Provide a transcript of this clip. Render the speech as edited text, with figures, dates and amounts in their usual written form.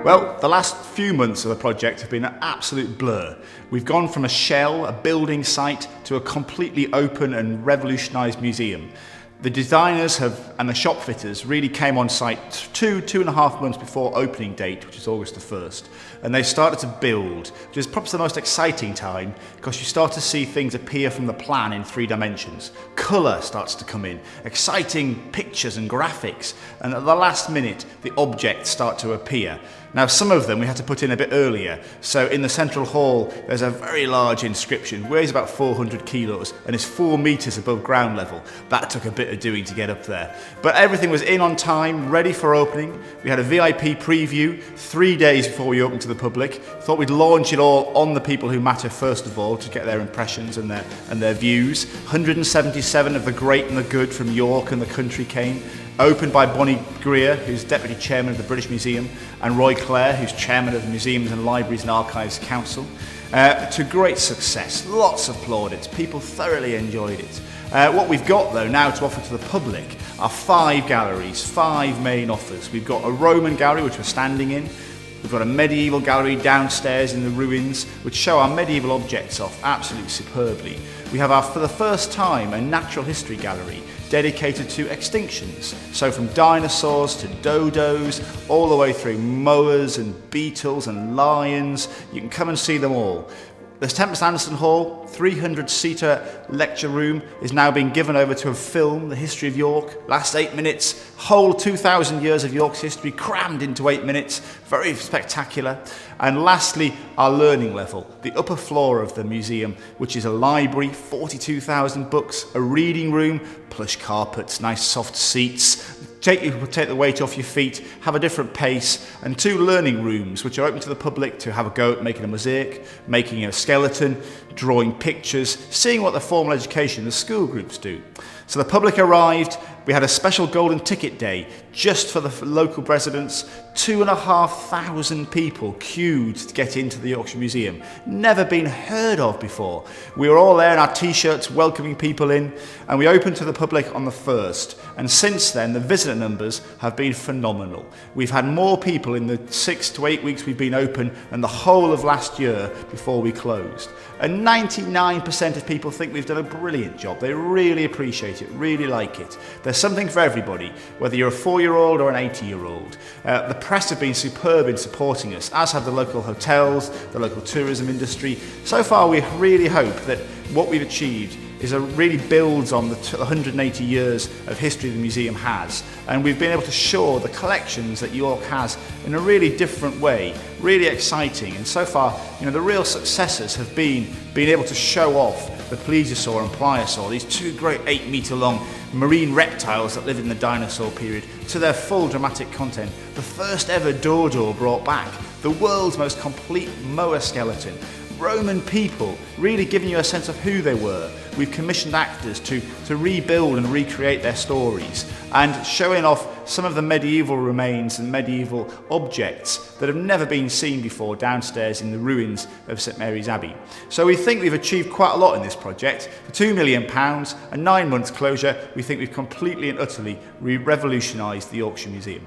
Well, the last few months of the project have been an absolute blur. We've gone from a shell, a building site, to a completely open and revolutionised museum. The designers and the shop fitters really came on site two and a half months before opening date, which is August the 1st. And they started to build, which is perhaps the most exciting time because you start to see things appear from the plan in 3 dimensions. Colour starts to come in, exciting pictures and graphics. And at the last minute, the objects start to appear. Now, some of them we had to put in a bit earlier. So in the central hall, there's a very large inscription, weighs about 400 kilos and is 4 meters above ground level. That took a bit of doing to get up there. But everything was in on time, ready for opening. We had a VIP preview 3 days before we opened to the public. Thought we'd launch it all on the people who matter first of all to get their impressions and their views. 177 of the great and the good from York and the country came. Opened by Bonnie Greer, who's Deputy Chairman of the British Museum, and Roy Clare, who's Chairman of the Museums and Libraries and Archives Council. To great success, lots of plaudits, people thoroughly enjoyed it. What we've got though now to offer to the public are 5 galleries, 5 main offers. We've got a Roman gallery which we're standing in. We've got a medieval gallery downstairs in the ruins which show our medieval objects off absolutely superbly. We have for the first time, a natural history gallery dedicated to extinctions. So from dinosaurs to dodos, all the way through moas and beetles and lions. You can come and see them all. The Tempest Anderson Hall, 300-seater lecture room, is now being given over to a film, The History of York. Last 8 minutes, whole 2,000 years of York's history crammed into 8 minutes. Very spectacular. And lastly, our learning level, the upper floor of the museum, which is a library, 42,000 books, a reading room, plush carpets, nice soft seats, take the weight off your feet, have a different pace, and 2 learning rooms which are open to the public to have a go at making a mosaic, making a skeleton, drawing pictures, seeing what the formal education, the school groups do. So the public arrived. We had a special golden ticket day just for the local residents. 2,500 people queued to get into the Yorkshire Museum. Never been heard of before. We were all there in our t-shirts welcoming people in, and we opened to the public on the 1st. And since then, the visitor numbers have been phenomenal. We've had more people in the 6 to 8 weeks we've been open than the whole of last year before we closed. And 99% of people think we've done a brilliant job. They really appreciate it, really like it. There's something for everybody, whether you're a 4-year-old or an 80-year-old. The press have been superb in supporting us, as have the local hotels, the local tourism industry. So far, we really hope that what we've achieved really builds on the 180 years of history the museum has, and we've been able to show the collections that York has in a really different way, really exciting. And so far, the real successes have been being able to show off the plesiosaur and pliosaur, these 2 great 8-meter-long marine reptiles that lived in the dinosaur period, to their full dramatic content. The first ever dodo brought back, the world's most complete moa skeleton, Roman people, really giving you a sense of who they were. We've commissioned actors to rebuild and recreate their stories, and showing off some of the medieval remains and medieval objects that have never been seen before downstairs in the ruins of St Mary's Abbey. So we think we've achieved quite a lot in this project. For £2 million and 9 months closure, we think we've completely and utterly revolutionised the Yorkshire Museum.